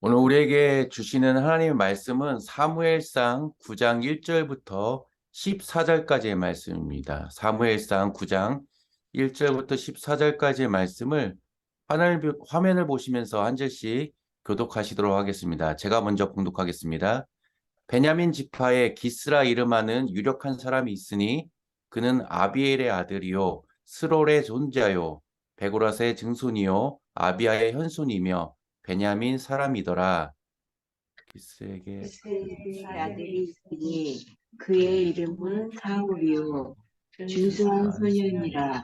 오늘 우리에게 주시는 하나님의 말씀은 사무엘상 9장 1절부터 14절까지의 말씀입니다. 사무엘상 9장 1절부터 14절까지의 말씀을 화면을 보시면서 한 절씩 교독하시도록 하겠습니다. 제가 먼저 봉독하겠습니다. 베냐민 지파에 기스라 이름하는 유력한 사람이 있으니 그는 아비엘의 아들이요 스롤의 손자요 베고라스의 증손이요 아비아의 현손이며 베냐민 사람이더라. 기스에게 그의 아들이 있으니 그의 이름은 사울이요 준수한 소년이라.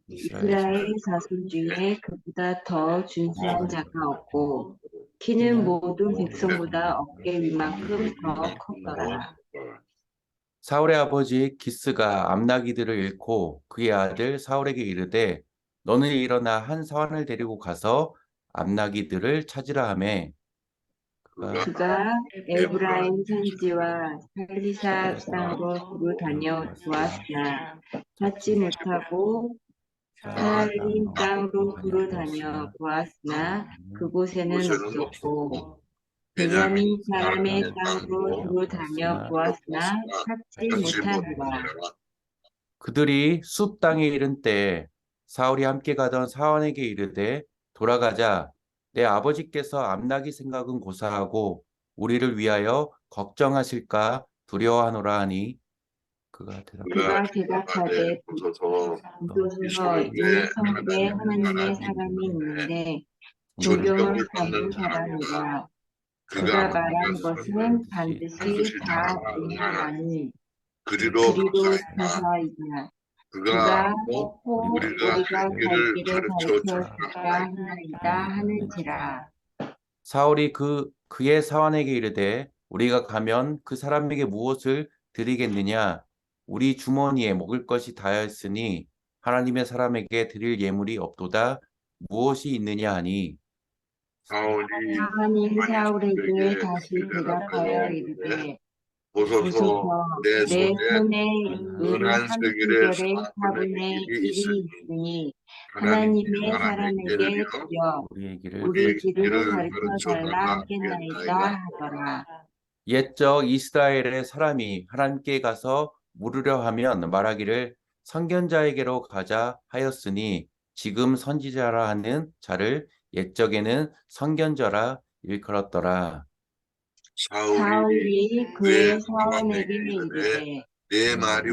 이스라엘 자손 중에 그보다 더 준수한 자가 없고 키는 모든 백성보다 어깨 위만큼 더 컸더라. 사울의 아버지 기스가 암나기들을 잃고 그의 아들 사울에게 이르되 너는 일어나 한 사환을 데리고 가서 암나기들을 찾으라 하매 그가 에브라임 산지와 살리사 땅으로 두루 다녀 보았으나 찾지 못하고 하알림 땅으로 두루 다녀 보았으나 그곳에는 없었고 베냐민 사람의 땅으로 두루 다녀 보았으나 찾지 못하니라. 그들이 숲 땅에 이른 때에 사울이 함께 가던 사원에게 이르되 돌아가자. 내 아버지께서 암나기 생각은 고사하고 우리를 위하여 걱정하실까 두려워하노라 하니 그가 대답하되 보소서 이 성읍에 하나님의 사람이 있는데 존경을 받는 사람이라. 그가 말한 것은 반드시 다 응하나니 그리로 가사이다. 그가 꼭 우리가 갈 길을 가르쳐 줄까 하나이다 하는지라. 사울이 그의 사환에게 이르되 우리가 가면 그 사람에게 무엇을 드리겠느냐 우리 주머니에 먹을 것이 다였으니 하나님의 사람에게 드릴 예물이 없도다 무엇이 있느냐 하니 하나님 사울에게 다시 대답하여 이르되 보소서 내 손에 은한 세겔의 4분의 1이 있으니 하나님의 사람에게 드려 우리 길을 가르쳐 달라 하겠나이다 하더라. 옛적 이스라엘의 사람이 하나님께 가서 물으려 하면 말하기를 선견자에게로 가자 하였으니 지금 선지자라 하는 자를 옛적에는 선견자라 일컬었더라. 사울이 그의 사원에게 이르되 내 말이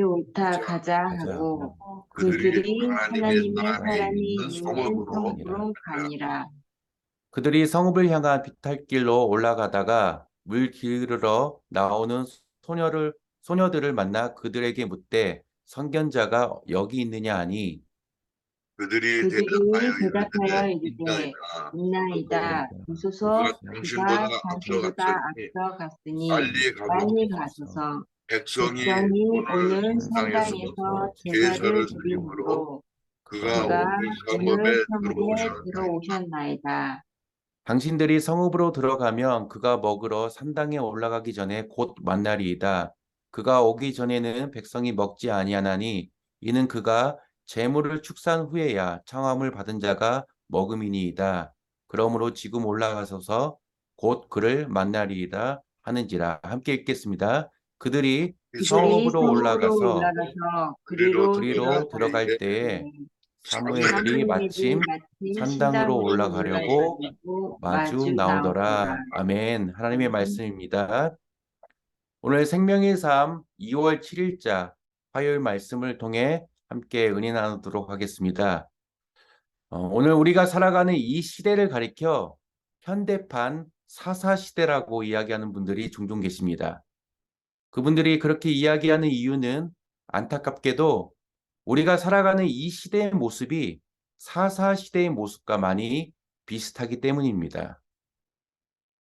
옳다 가자 하고 그들이 하나님의 사람이 있는 성읍으로 가니라. 그들이 성읍을 향한 비탈길로 올라가다가 물 기르러 나오는 소녀들을 만나 그들에게 묻되 선견자가 여기 있느냐 하니 그들이 대답하여 이르되 있나이다. 보소서 그가 당신보다 앞서 갔으니 빨리 가소서 백성이 오늘 성당에서 제사를 드리므로 그가 오늘 성읍에 들어오셨나이다. 당신들이 성읍으로 들어가면 그가 먹으러 산당에 올라가기 전에 곧 만나리이다. 그가 오기 전에는 백성이 먹지 아니하나니 이는 그가 재물을 축산 후에야 청함을 받은 자가 먹음이니이다. 그러므로 지금 올라가소서 곧 그를 만나리이다 하는지라. 함께 읽겠습니다. 그들이 성읍으로 올라가서 그리로 들어갈 때에 사무엘이 마침 산당으로 올라가려고 마주 나오더라. 아멘. 하나님의 말씀입니다. 오늘 생명의 삶 2월 7일자 화요일 말씀을 통해 함께 은혜 나누도록 하겠습니다. 오늘 우리가 살아가는 이 시대를 가리켜 현대판 사사시대라고 이야기하는 분들이 종종 계십니다. 그분들이 그렇게 이야기하는 이유는 안타깝게도 우리가 살아가는 이 시대의 모습이 사사시대의 모습과 많이 비슷하기 때문입니다.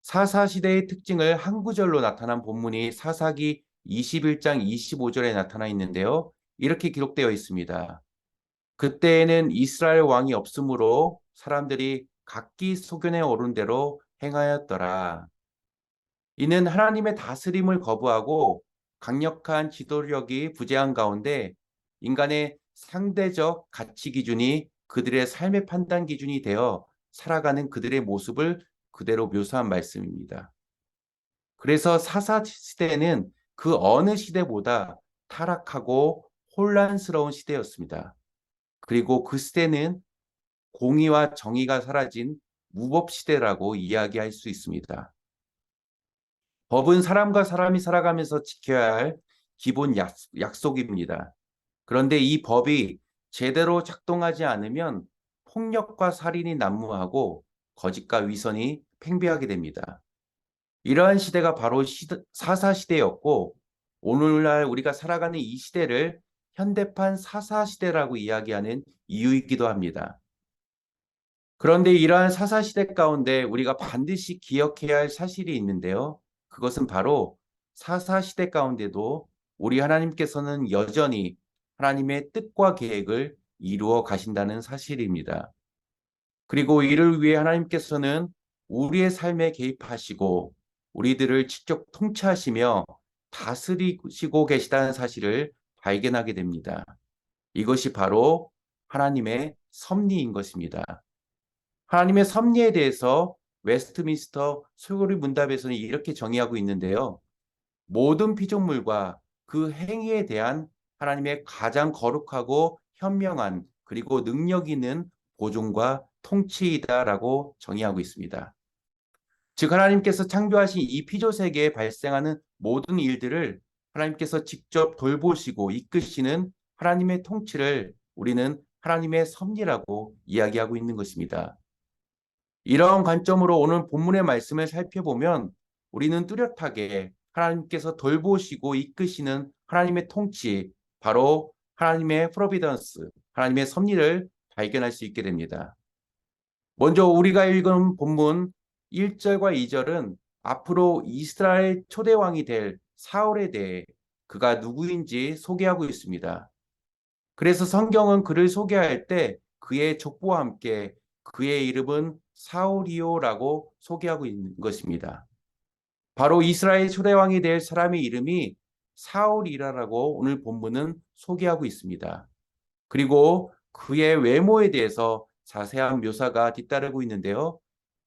사사시대의 특징을 한 구절로 나타난 본문이 사사기 21장 25절에 나타나 있는데요. 이렇게 기록되어 있습니다. 그때에는 이스라엘 왕이 없으므로 사람들이 각기 소견에 오른 대로 행하였더라. 이는 하나님의 다스림을 거부하고 강력한 지도력이 부재한 가운데 인간의 상대적 가치 기준이 그들의 삶의 판단 기준이 되어 살아가는 그들의 모습을 그대로 묘사한 말씀입니다. 그래서 사사 시대는 그 어느 시대보다 타락하고 혼란스러운 시대였습니다. 그리고 그 시대는 공의와 정의가 사라진 무법 시대라고 이야기할 수 있습니다. 법은 사람과 사람이 살아가면서 지켜야 할 기본 약속입니다. 그런데 이 법이 제대로 작동하지 않으면 폭력과 살인이 난무하고 거짓과 위선이 팽배하게 됩니다. 이러한 시대가 바로 사사 시대였고 오늘날 우리가 살아가는 이 시대를 현대판 사사 시대라고 이야기하는 이유이기도 합니다. 그런데 이러한 사사 시대 가운데 우리가 반드시 기억해야 할 사실이 있는데요. 그것은 바로 사사 시대 가운데도 우리 하나님께서는 여전히 하나님의 뜻과 계획을 이루어 가신다는 사실입니다. 그리고 이를 위해 하나님께서는 우리의 삶에 개입하시고 우리들을 직접 통치하시며 다스리시고 계시다는 사실을 발견하게 됩니다. 이것이 바로 하나님의 섭리인 것입니다. 하나님의 섭리에 대해서 웨스트민스터 소요리 문답에서는 이렇게 정의하고 있는데요. 모든 피조물과 그 행위에 대한 하나님의 가장 거룩하고 현명한 그리고 능력 있는 보존과 통치이다라고 정의하고 있습니다. 즉 하나님께서 창조하신 이 피조 세계에 발생하는 모든 일들을 하나님께서 직접 돌보시고 이끄시는 하나님의 통치를 우리는 하나님의 섭리라고 이야기하고 있는 것입니다. 이러한 관점으로 오늘 본문의 말씀을 살펴보면 우리는 뚜렷하게 하나님께서 돌보시고 이끄시는 하나님의 통치, 바로 하나님의 프로비던스, 하나님의 섭리를 발견할 수 있게 됩니다. 먼저 우리가 읽은 본문 1절과 2절은 앞으로 이스라엘 초대왕이 될 사울에 대해 그가 누구인지 소개하고 있습니다. 그래서 성경은 그를 소개할 때 그의 족보와 함께 그의 이름은 사울이요라고 소개하고 있는 것입니다. 바로 이스라엘 초대왕이 될 사람의 이름이 사울이라라고 오늘 본문은 소개하고 있습니다. 그리고 그의 외모에 대해서 자세한 묘사가 뒤따르고 있는데요.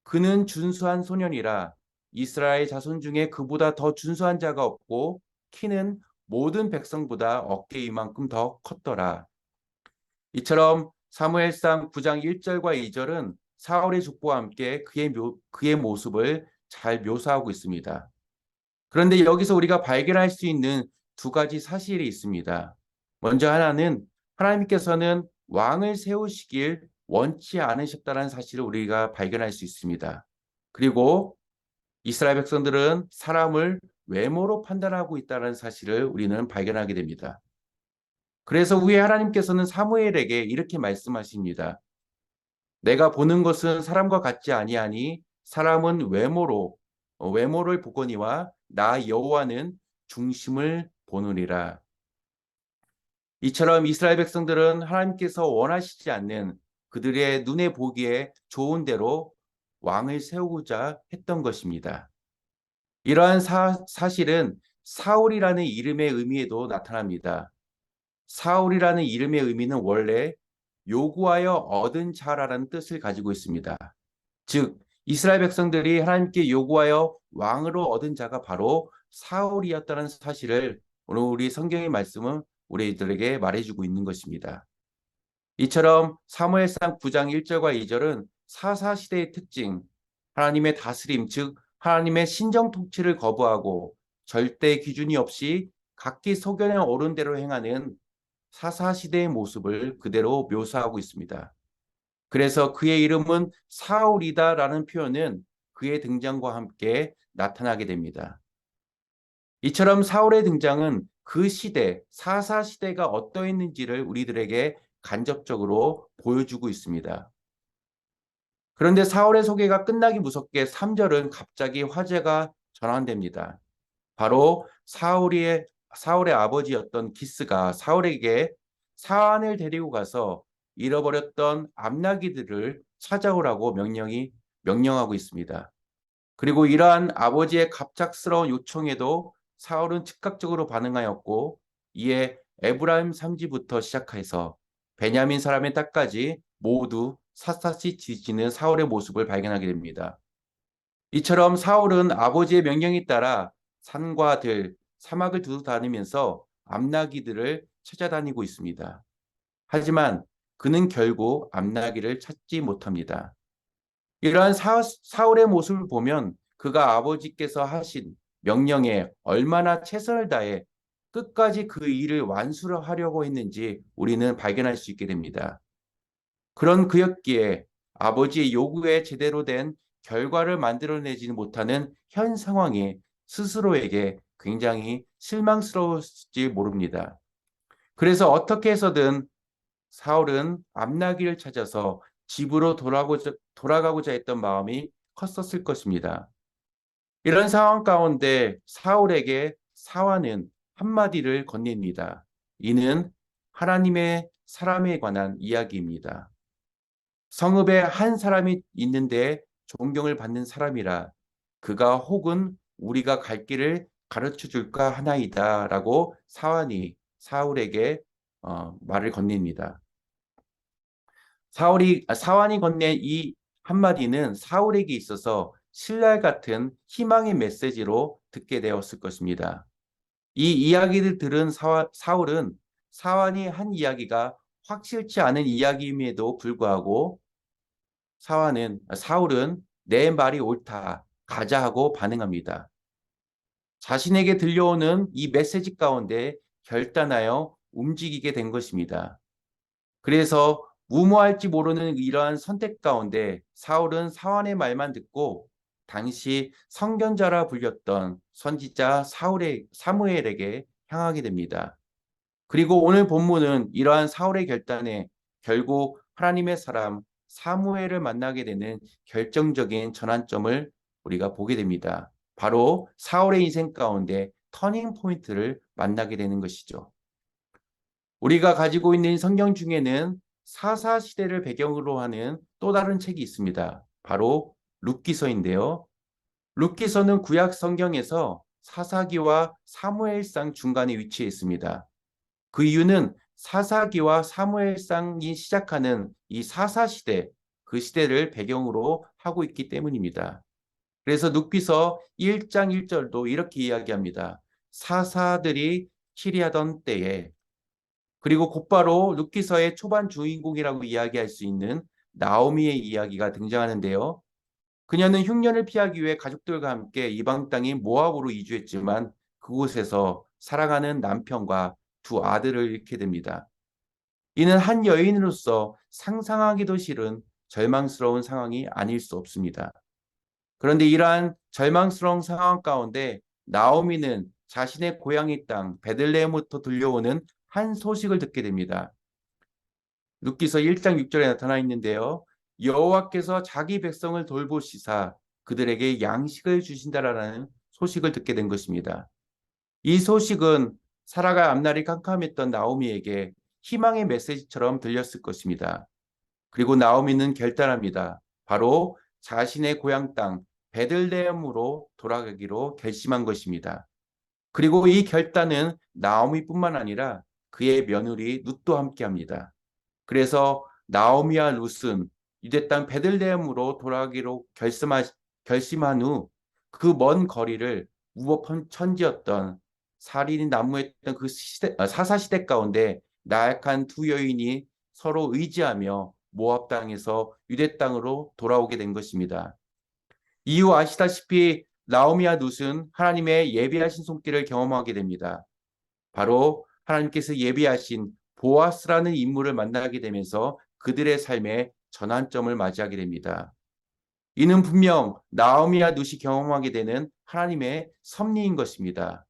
그는 준수한 소년이라 이스라엘 자손 중에 그보다 더 준수한 자가 없고 키는 모든 백성보다 어깨 이만큼 더 컸더라. 이처럼 사무엘상 9장 1절과 2절은 사울의 족보와 함께 그의 모습을 잘 묘사하고 있습니다. 그런데 여기서 우리가 발견할 수 있는 두 가지 사실이 있습니다. 먼저 하나는 하나님께서는 왕을 세우시길 원치 않으셨다는 사실을 우리가 발견할 수 있습니다. 그리고 이스라엘 백성들은 사람을 외모로 판단하고 있다는 사실을 우리는 발견하게 됩니다. 그래서 후에 하나님께서는 사무엘에게 이렇게 말씀하십니다. 내가 보는 것은 사람과 같지 아니하니 사람은 외모를 보거니와 나 여호와는 중심을 보느니라. 이처럼 이스라엘 백성들은 하나님께서 원하시지 않는 그들의 눈에 보기에 좋은 대로 왕을 세우고자 했던 것입니다. 이러한 사실은 사울이라는 이름의 의미에도 나타납니다. 사울이라는 이름의 의미는 원래 요구하여 얻은 자라는 뜻을 가지고 있습니다. 즉 이스라엘 백성들이 하나님께 요구하여 왕으로 얻은 자가 바로 사울이었다는 사실을 오늘 우리 성경의 말씀은 우리들에게 말해주고 있는 것입니다. 이처럼 사무엘상 9장 1절과 2절은 사사시대의 특징, 하나님의 다스림, 즉 하나님의 신정 통치를 거부하고 절대 기준이 없이 각기 소견에 오른 대로 행하는 사사시대의 모습을 그대로 묘사하고 있습니다. 그래서 그의 이름은 사울이다라는 표현은 그의 등장과 함께 나타나게 됩니다. 이처럼 사울의 등장은 그 시대, 사사시대가 어떠했는지를 우리들에게 간접적으로 보여주고 있습니다. 그런데 사울의 소개가 끝나기 무섭게 3절은 갑자기 화제가 전환됩니다. 바로 사울의 아버지였던 기스가 사울에게 사안을 데리고 가서 잃어버렸던 암나귀들을 찾아오라고 명령하고 있습니다. 그리고 이러한 아버지의 갑작스러운 요청에도 사울은 즉각적으로 반응하였고 이에 에브라임 산지부터 시작해서 베냐민 사람의 딸까지 모두 샅샅이 뒤지는 사울의 모습을 발견하게 됩니다. 이처럼 사울은 아버지의 명령에 따라 산과 들, 사막을 두루 다니면서 암나기들을 찾아다니고 있습니다. 하지만 그는 결국 암나기를 찾지 못합니다. 이러한 사울의 모습을 보면 그가 아버지께서 하신 명령에 얼마나 최선을 다해 끝까지 그 일을 완수를 하려고 했는지 우리는 발견할 수 있게 됩니다. 그런 그였기에 아버지의 요구에 제대로 된 결과를 만들어내지 못하는 현 상황이 스스로에게 굉장히 실망스러웠을지 모릅니다. 그래서 어떻게 해서든 사울은 암나기를 찾아서 집으로 돌아가고자 했던 마음이 컸었을 것입니다. 이런 상황 가운데 사울에게 사환은 한마디를 건넵니다. 이는 하나님의 사람에 관한 이야기입니다. 성읍에 한 사람이 있는데 존경을 받는 사람이라 그가 혹은 우리가 갈 길을 가르쳐 줄까 하나이다 라고 사환이 사울에게 말을 건넵니다. 사환이 건넨 이 한마디는 사울에게 있어서 신랄 같은 희망의 메시지로 듣게 되었을 것입니다. 이 이야기를 들은 사울은 사환이 한 이야기가 확실치 않은 이야기임에도 불구하고 사울은 내 말이 옳다, 가자 하고 반응합니다. 자신에게 들려오는 이 메시지 가운데 결단하여 움직이게 된 것입니다. 그래서 무모할지 모르는 이러한 선택 가운데 사울은 사환의 말만 듣고 당시 선견자라 불렸던 선지자 사무엘에게 향하게 됩니다. 그리고 오늘 본문은 이러한 사울의 결단에 결국 하나님의 사람 사무엘을 만나게 되는 결정적인 전환점을 우리가 보게 됩니다. 바로 사울의 인생 가운데 터닝 포인트를 만나게 되는 것이죠. 우리가 가지고 있는 성경 중에는 사사 시대를 배경으로 하는 또 다른 책이 있습니다. 바로 룻기서인데요. 룻기서는 구약 성경에서 사사기와 사무엘상 중간에 위치해 있습니다. 그 이유는 사사기와 사무엘상이 시작하는 이 사사 시대, 그 시대를 배경으로 하고 있기 때문입니다. 그래서 룻기서 1장 1절도 이렇게 이야기합니다. 사사들이 치리하던 때에 그리고 곧바로 룻기서의 초반 주인공이라고 이야기할 수 있는 나오미의 이야기가 등장하는데요. 그녀는 흉년을 피하기 위해 가족들과 함께 이방 땅인 모압으로 이주했지만 그곳에서 사랑하는 남편과 두 아들을 잃게 됩니다. 이는 한 여인으로서 상상하기도 싫은 절망스러운 상황이 아닐 수 없습니다. 그런데 이러한 절망스러운 상황 가운데 나오미는 자신의 고향의 땅 베들레헴부터 들려오는 한 소식을 듣게 됩니다. 룻기서 1장 6절에 나타나 있는데요. 여호와께서 자기 백성을 돌보시사 그들에게 양식을 주신다라는 소식을 듣게 된 것입니다. 이 소식은 사라가 앞날이 캄캄했던 나오미에게 희망의 메시지처럼 들렸을 것입니다. 그리고 나오미는 결단합니다. 바로 자신의 고향 땅 베들레헴으로 돌아가기로 결심한 것입니다. 그리고 이 결단은 나오미뿐만 아니라 그의 며느리 룻도 함께합니다. 그래서 나오미와 룻은 유대 땅 베들레헴으로 돌아가기로 결심한 후 그 먼 거리를 무법천지였던 살인이 난무했던 그 사사 시대 가운데 나약한 두 여인이 서로 의지하며 모압 땅에서 유대 땅으로 돌아오게 된 것입니다. 이후 아시다시피 나오미와 룻은 하나님의 예비하신 손길을 경험하게 됩니다. 바로 하나님께서 예비하신 보아스라는 인물을 만나게 되면서 그들의 삶에 전환점을 맞이하게 됩니다. 이는 분명 나오미와 룻이 경험하게 되는 하나님의 섭리인 것입니다.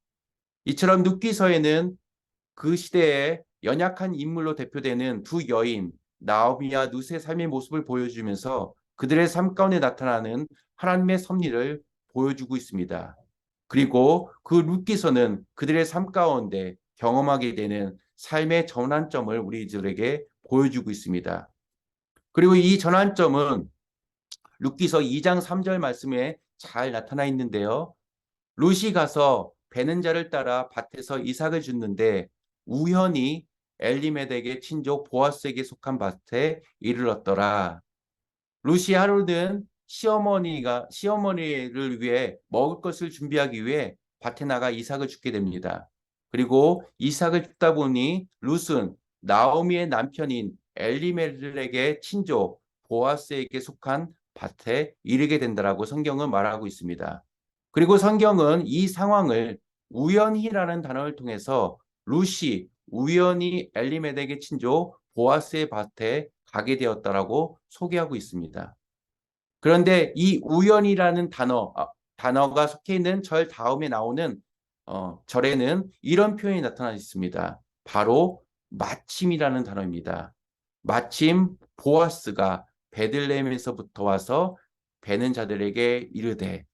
이처럼 룻기서에는 그 시대에 연약한 인물로 대표되는 두 여인 나오미와 룻의 삶의 모습을 보여주면서 그들의 삶 가운데 나타나는 하나님의 섭리를 보여주고 있습니다. 그리고 그 룻기서는 그들의 삶 가운데 경험하게 되는 삶의 전환점을 우리들에게 보여주고 있습니다. 그리고 이 전환점은 룻기서 2장 3절 말씀에 잘 나타나 있는데요. 룻이 가서 베는 자를 따라 밭에서 이삭을 줍는데 우연히 엘리멜렉의 친족 보아스에게 속한 밭에 이르렀더라. 룻이 하루는 시어머니를 위해 먹을 것을 준비하기 위해 밭에 나가 이삭을 줍게 됩니다. 그리고 이삭을 줍다 보니 룻은 나오미의 남편인 엘리멜렉의 친족 보아스에게 속한 밭에 이르게 된다라고 성경은 말하고 있습니다. 그리고 성경은 이 상황을 우연히라는 단어를 통해서 룻이 우연히 엘리멜렉의 친족 보아스의 밭에 가게 되었다라고 소개하고 있습니다. 그런데 이 우연이라는 단어가 속해 있는 절 다음에 나오는 절에는 이런 표현이 나타나 있습니다. 바로 마침이라는 단어입니다. 마침 보아스가 베들레헴에서부터 와서 베는 자들에게 이르되,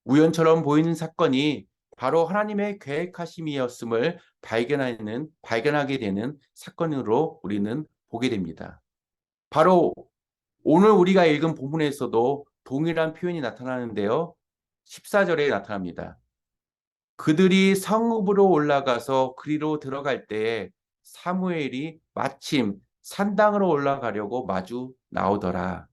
우연처럼 보이는 사건이 바로 하나님의 계획하심이었음을 발견하게 되는 사건으로 우리는 보게 됩니다. 바로 오늘 우리가 읽은 본문에서도 동일한 표현이 나타나는데요. 14절에 나타납니다. 그들이 성읍으로 올라가서 그리로 들어갈 때에 사무엘이 마침 산당으로 올라가려고 마주 나오더라.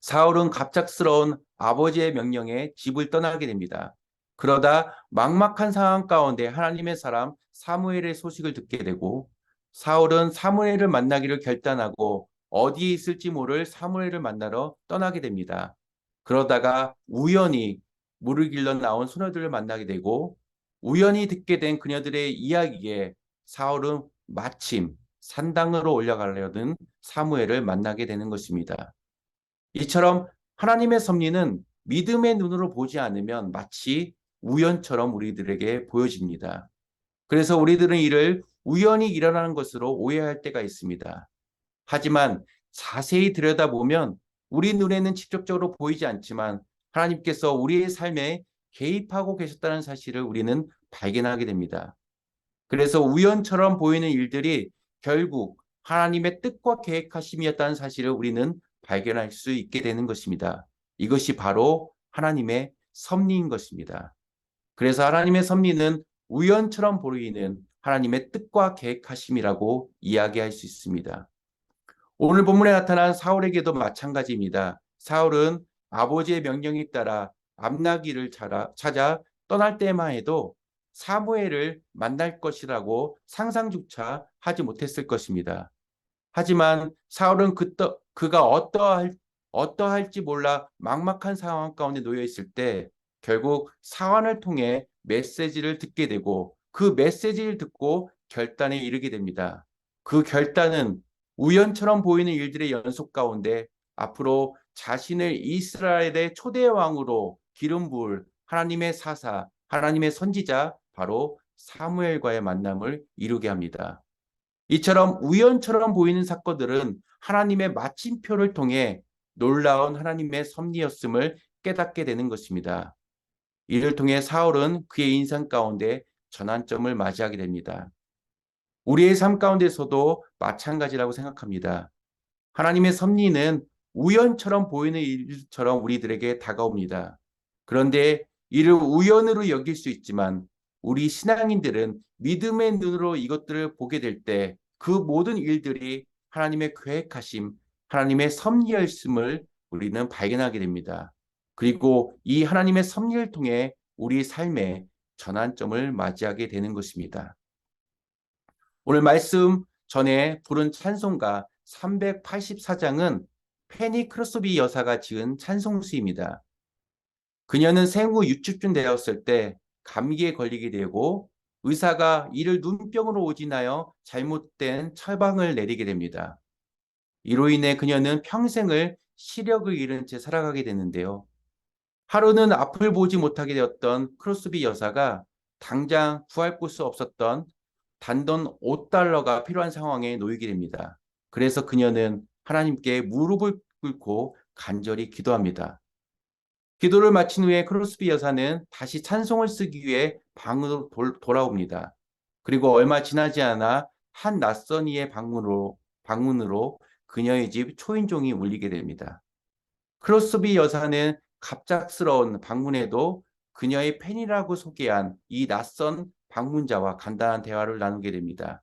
사울은 갑작스러운 아버지의 명령에 집을 떠나게 됩니다. 그러다 막막한 상황 가운데 하나님의 사람 사무엘의 소식을 듣게 되고, 사울은 사무엘을 만나기를 결단하고 어디에 있을지 모를 사무엘을 만나러 떠나게 됩니다. 그러다가 우연히 물을 길러 나온 소녀들을 만나게 되고, 우연히 듣게 된 그녀들의 이야기에 사울은 마침 산당으로 올라가려는 사무엘을 만나게 되는 것입니다. 이처럼 하나님의 섭리는 믿음의 눈으로 보지 않으면 마치 우연처럼 우리들에게 보여집니다. 그래서 우리들은 이를 우연히 일어나는 것으로 오해할 때가 있습니다. 하지만 자세히 들여다보면 우리 눈에는 직접적으로 보이지 않지만 하나님께서 우리의 삶에 개입하고 계셨다는 사실을 우리는 발견하게 됩니다. 그래서 우연처럼 보이는 일들이 결국 하나님의 뜻과 계획하심이었다는 사실을 우리는 발견할 수 있게 되는 것입니다. 이것이 바로 하나님의 섭리인 것입니다. 그래서 하나님의 섭리는 우연처럼 보이는 하나님의 뜻과 계획하심이라고 이야기할 수 있습니다. 오늘 본문에 나타난 사울에게도 마찬가지입니다. 사울은 아버지의 명령에 따라 암나기를 찾아 떠날 때만 해도 사무엘을 만날 것이라고 상상조차 하지 못했을 것입니다. 하지만 사울은 그가 어떠할지 몰라 막막한 상황 가운데 놓여 있을 때 결국 사환을 통해 메시지를 듣게 되고, 그 메시지를 듣고 결단에 이르게 됩니다. 그 결단은 우연처럼 보이는 일들의 연속 가운데 앞으로 자신을 이스라엘의 초대 왕으로 기름 부을 하나님의 사사, 하나님의 선지자 바로 사무엘과의 만남을 이루게 합니다. 이처럼 우연처럼 보이는 사건들은 하나님의 마침표를 통해 놀라운 하나님의 섭리였음을 깨닫게 되는 것입니다. 이를 통해 사울은 그의 인생 가운데 전환점을 맞이하게 됩니다. 우리의 삶 가운데서도 마찬가지라고 생각합니다. 하나님의 섭리는 우연처럼 보이는 일처럼 우리들에게 다가옵니다. 그런데 이를 우연으로 여길 수 있지만 우리 신앙인들은 믿음의 눈으로 이것들을 보게 될 때 그 모든 일들이 하나님의 계획하심, 하나님의 섭리였음을 우리는 발견하게 됩니다. 그리고 이 하나님의 섭리를 통해 우리 삶의 전환점을 맞이하게 되는 것입니다. 오늘 말씀 전에 부른 찬송가 384장은 페니 크로스비 여사가 지은 찬송수입니다. 그녀는 생후 6주쯤 되었을 때 감기에 걸리게 되고 의사가 이를 눈병으로 오진하여 잘못된 처방을 내리게 됩니다. 이로 인해 그녀는 평생을 시력을 잃은 채 살아가게 되는데요. 하루는 앞을 보지 못하게 되었던 크로스비 여사가 당장 구할 곳이 없었던 단돈 5달러가 필요한 상황에 놓이게 됩니다. 그래서 그녀는 하나님께 무릎을 꿇고 간절히 기도합니다. 기도를 마친 후에 크로스비 여사는 다시 찬송을 쓰기 위해 방으로 돌아옵니다. 그리고 얼마 지나지 않아 한 낯선 이의 방문으로 그녀의 집 초인종이 울리게 됩니다. 크로스비 여사는 갑작스러운 방문에도 그녀의 팬이라고 소개한 이 낯선 방문자와 간단한 대화를 나누게 됩니다.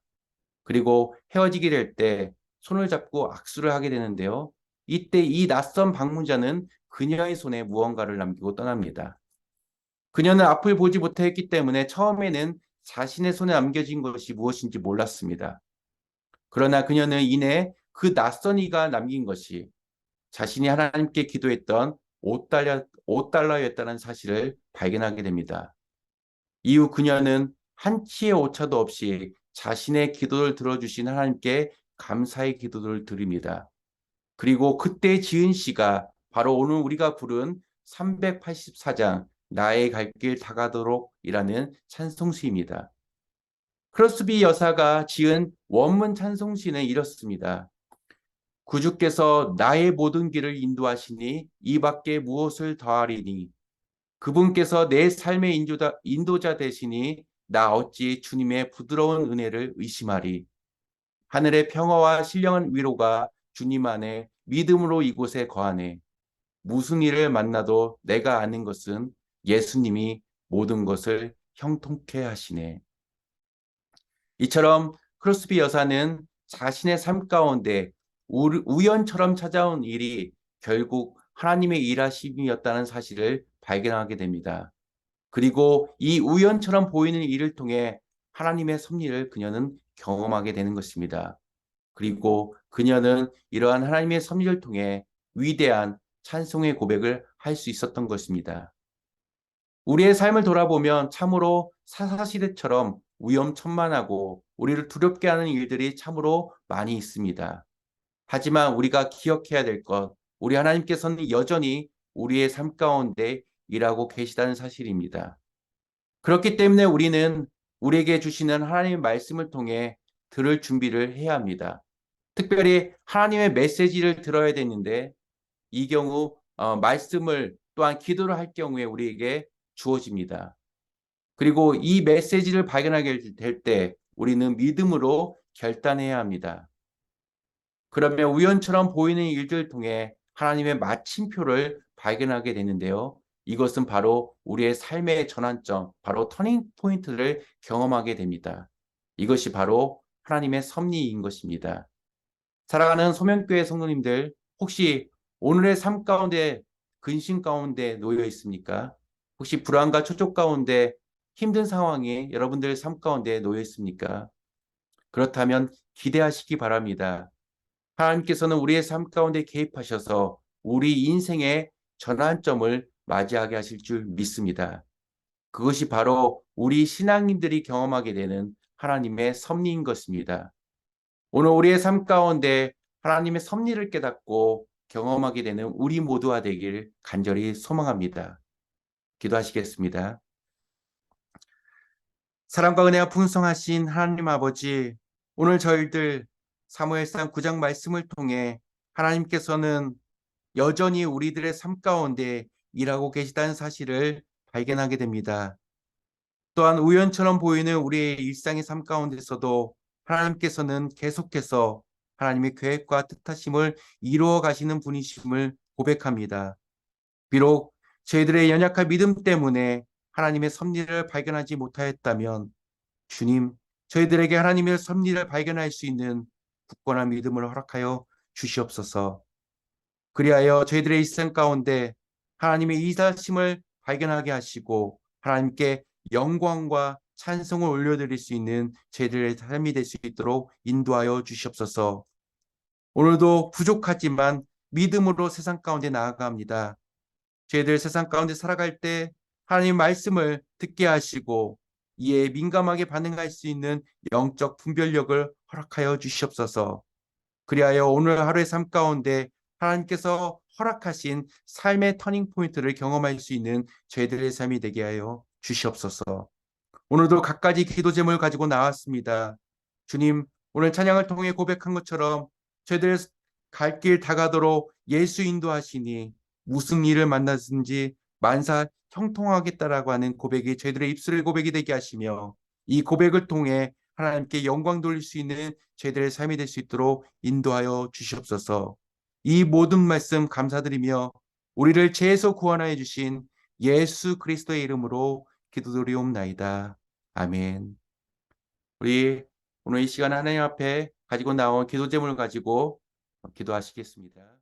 그리고 헤어지게 될 때 손을 잡고 악수를 하게 되는데요. 이때 이 낯선 방문자는 그녀의 손에 무언가를 남기고 떠납니다. 그녀는 앞을 보지 못했기 때문에 처음에는 자신의 손에 남겨진 것이 무엇인지 몰랐습니다. 그러나 그녀는 이내 그 낯선 이가 남긴 것이 자신이 하나님께 기도했던 5달러였다는 사실을 발견하게 됩니다. 이후 그녀는 한치의 오차도 없이 자신의 기도를 들어주신 하나님께 감사의 기도를 드립니다. 그리고 그때 지은 시가 바로 오늘 우리가 부른 384장 나의 갈 길 다가도록이라는 찬송시입니다. 크로스비 여사가 지은 원문 찬송시는 이렇습니다. 구주께서 나의 모든 길을 인도하시니 이 밖에 무엇을 더하리니 그분께서 내 삶의 인도자 되시니 나 어찌 주님의 부드러운 은혜를 의심하리. 하늘의 평화와 신령한 위로가 주님 안에 믿음으로 이곳에 거하네. 무슨 일을 만나도 내가 아는 것은 예수님이 모든 것을 형통케 하시네. 이처럼 크로스비 여사는 자신의 삶 가운데 우연처럼 찾아온 일이 결국 하나님의 일하심이었다는 사실을 발견하게 됩니다. 그리고 이 우연처럼 보이는 일을 통해 하나님의 섭리를 그녀는 경험하게 되는 것입니다. 그리고 그녀는 이러한 하나님의 섭리를 통해 위대한 찬송의 고백을 할 수 있었던 것입니다. 우리의 삶을 돌아보면 참으로 사사시대처럼 위험천만하고 우리를 두렵게 하는 일들이 참으로 많이 있습니다. 하지만 우리가 기억해야 될 것, 우리 하나님께서는 여전히 우리의 삶 가운데 일하고 계시다는 사실입니다. 그렇기 때문에 우리는 우리에게 주시는 하나님의 말씀을 통해 들을 준비를 해야 합니다. 특별히 하나님의 메시지를 들어야 되는데 이 경우 말씀을 또한 기도를 할 경우에 우리에게 주어집니다. 그리고 이 메시지를 발견하게 될 때 우리는 믿음으로 결단해야 합니다. 그러면 우연처럼 보이는 일들을 통해 하나님의 마침표를 발견하게 되는데요. 이것은 바로 우리의 삶의 전환점, 바로 터닝 포인트를 경험하게 됩니다. 이것이 바로 하나님의 섭리인 것입니다. 사랑하는 소명교회 성도님들, 혹시 오늘의 삶 가운데 근심 가운데 놓여 있습니까? 혹시 불안과 초조 가운데 힘든 상황이 여러분들 삶 가운데 놓여 있습니까? 그렇다면 기대하시기 바랍니다. 하나님께서는 우리의 삶 가운데 개입하셔서 우리 인생의 전환점을 맞이하게 하실 줄 믿습니다. 그것이 바로 우리 신앙인들이 경험하게 되는 하나님의 섭리인 것입니다. 오늘 우리의 삶 가운데 하나님의 섭리를 깨닫고 경험하게 되는 우리 모두가 되길 간절히 소망합니다. 기도하시겠습니다. 사랑과 은혜가 풍성하신 하나님 아버지, 오늘 저희들 사무엘상 9장 말씀을 통해 하나님께서는 여전히 우리들의 삶 가운데 일하고 계시다는 사실을 발견하게 됩니다. 또한 우연처럼 보이는 우리의 일상의 삶 가운데서도 하나님께서는 계속해서 하나님의 계획과 뜻하심을 이루어 가시는 분이심을 고백합니다. 비록 저희들의 연약한 믿음 때문에 하나님의 섭리를 발견하지 못하였다면 주님, 저희들에게 하나님의 섭리를 발견할 수 있는 굳건한 믿음을 허락하여 주시옵소서. 그리하여 저희들의 일생 가운데 하나님의 이사심을 발견하게 하시고 하나님께 영광과 찬송을 올려드릴 수 있는 저희들의 삶이 될 수 있도록 인도하여 주시옵소서. 오늘도 부족하지만 믿음으로 세상 가운데 나아갑니다. 저희들 세상 가운데 살아갈 때 하나님 말씀을 듣게 하시고 이에 민감하게 반응할 수 있는 영적 분별력을 허락하여 주시옵소서. 그리하여 오늘 하루의 삶 가운데 하나님께서 허락하신 삶의 터닝 포인트를 경험할 수 있는 저희들의 삶이 되게 하여 주시옵소서. 오늘도 갖가지 기도 제목을 가지고 나왔습니다. 주님, 오늘 찬양을 통해 고백한 것처럼 저희들 갈 길 다가도록 예수 인도하시니 무슨 일을 만나든지 만사 형통하겠다라고 하는 고백이 저희들의 입술의 고백이 되게 하시며 이 고백을 통해 하나님께 영광 돌릴 수 있는 저희들의 삶이 될 수 있도록 인도하여 주시옵소서. 이 모든 말씀 감사드리며 우리를 죄에서 구원하여 주신 예수 그리스도의 이름으로 기도드리옵나이다. 아멘. 우리 오늘 이 시간 하나님 앞에 가지고 나온 기도 제목을 가지고 기도하시겠습니다.